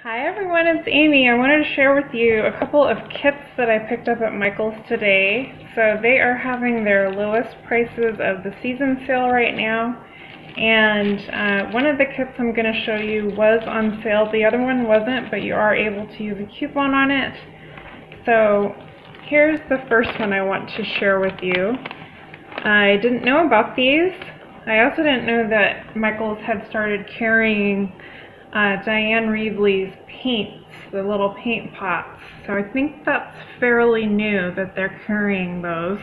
Hi everyone, it's Amy. I wanted to share with you a couple of kits that I picked up at Michael's today. So they are having their lowest prices of the season sale right now. And one of the kits I'm going to show you was on sale. The other one wasn't, but you are able to use a coupon on it. So here's the first one I want to share with you. I didn't know about these. I also didn't know that Michael's had started carrying Diane Reevely's paints, the little paint pots. So I think that's fairly new that they're carrying those.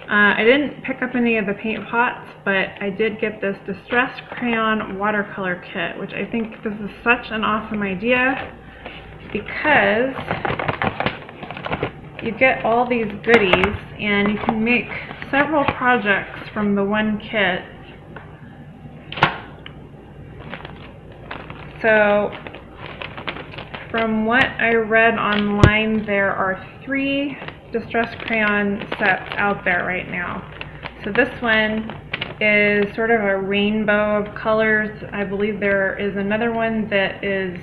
I didn't pick up any of the paint pots, but I did get this Distressed Crayon watercolor kit, which I think this is such an awesome idea because you get all these goodies and you can make several projects from the one kit. So, from what I read online, there are 3 Distressed Crayon sets out there right now. So this one is sort of a rainbow of colors. I believe there is another one that is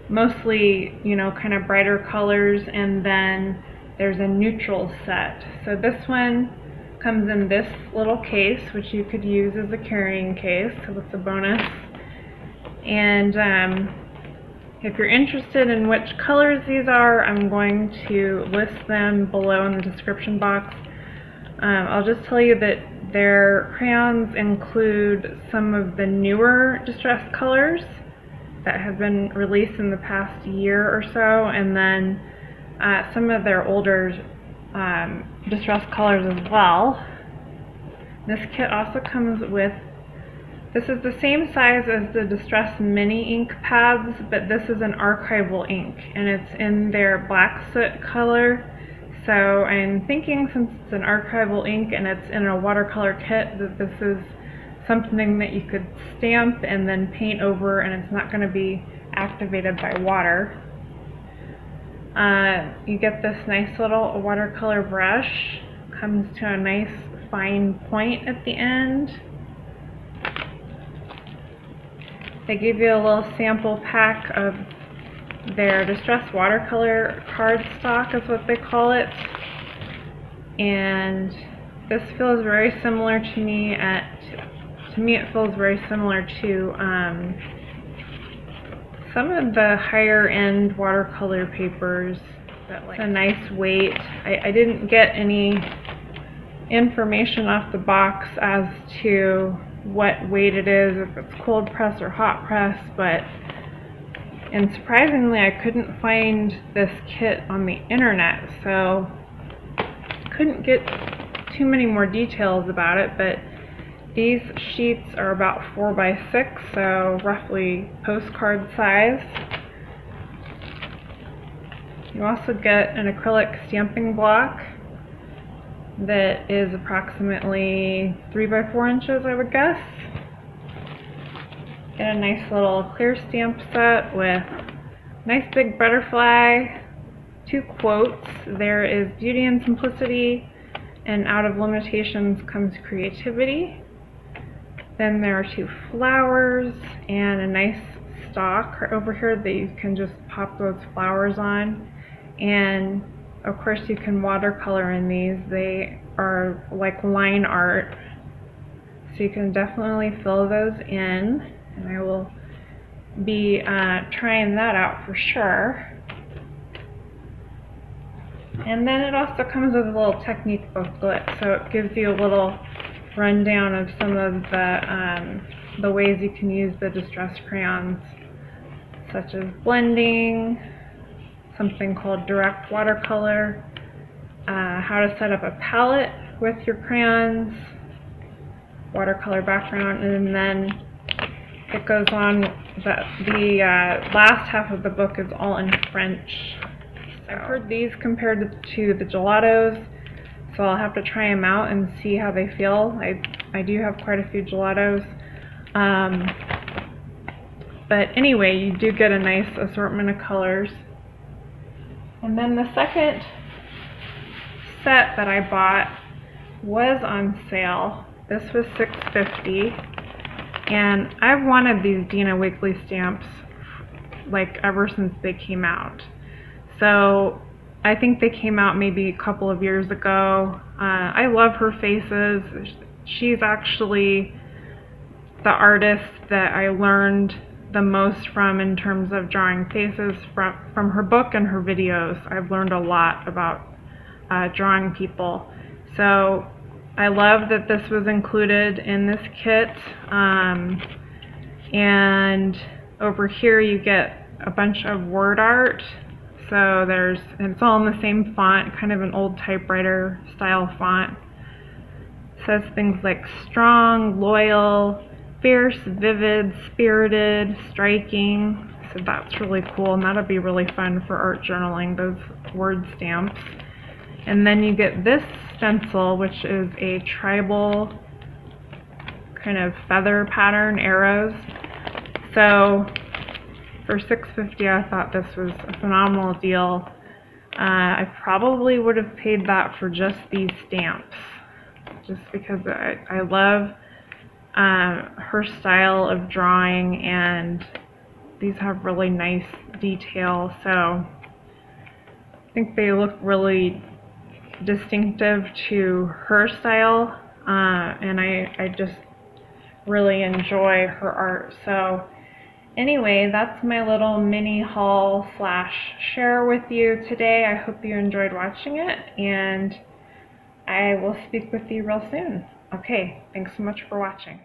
mostly, kind of brighter colors, and then there's a neutral set. So this one comes in this little case, which you could use as a carrying case, so that's a bonus. And if you're interested in which colors these are, I'm going to list them below in the description box. I'll just tell you that their crayons include some of the newer distressed colors that have been released in the past year or so, and then some of their older distressed colors as well. This kit also comes with, this is the same size as the Distress Mini ink pads, but this is an archival ink, and it's in their black soot color. So I'm thinking, since it's an archival ink and it's in a watercolor kit, that this is something that you could stamp and then paint over, and it's not going to be activated by water. You get this nice little watercolor brush. Comes to a nice fine point at the end. They give you a little sample pack of their Distress watercolor cardstock, is what they call it. And this feels very similar to me. To me, it feels very similar to some of the higher end watercolor papers. That like a nice weight. I didn't get any information off the box as to what weight it is, if it's cold press or hot press, and surprisingly I couldn't find this kit on the internet, so couldn't get too many more details about it, but these sheets are about 4 by 6, so roughly postcard size. You also get an acrylic stamping block that is approximately 3 by 4 inches, I would guess. Get a nice little clear stamp set with nice big butterfly, 2 quotes. There is beauty and simplicity, and out of limitations comes creativity. Then there are 2 flowers and a nice stalk over here that you can just pop those flowers on. And of course you can watercolor in these. They are like line art, so you can definitely fill those in, and I will be trying that out for sure. And then it also comes with a little technique booklet, so it gives you a little rundown of some of the ways you can use the distressed crayons, such as blending, something called direct watercolor, how to set up a palette with your crayons, watercolor background, and then it goes on that the last half of the book is all in French. So I've heard these compared to the gelatos, so I'll have to try them out and see how they feel. I do have quite a few gelatos. But anyway, you do get a nice assortment of colors. And then the second set that I bought was on sale. This was $6.50, and I've wanted these Dina Wiggly stamps like ever since they came out. So I think they came out maybe a couple of years ago. I love her faces. She's actually the artist that I learned the most from in terms of drawing faces from her book and her videos. I've learned a lot about drawing people. So I love that this was included in this kit. And over here you get a bunch of word art. So it's all in the same font, kind of an old typewriter style font. It says things like strong, loyal, fierce, vivid, spirited, striking. So that's really cool, and that'll be really fun for art journaling, those word stamps. And then you get this stencil, which is a tribal kind of feather pattern, arrows. So for $6.50, I thought this was a phenomenal deal. I probably would have paid that for just these stamps, just because I love her style of drawing, and these have really nice detail. So I think they look really distinctive to her style, and I just really enjoy her art. So anyway, that's my little mini haul / share with you today. I hope you enjoyed watching it, and I will speak with you real soon. Okay, thanks so much for watching.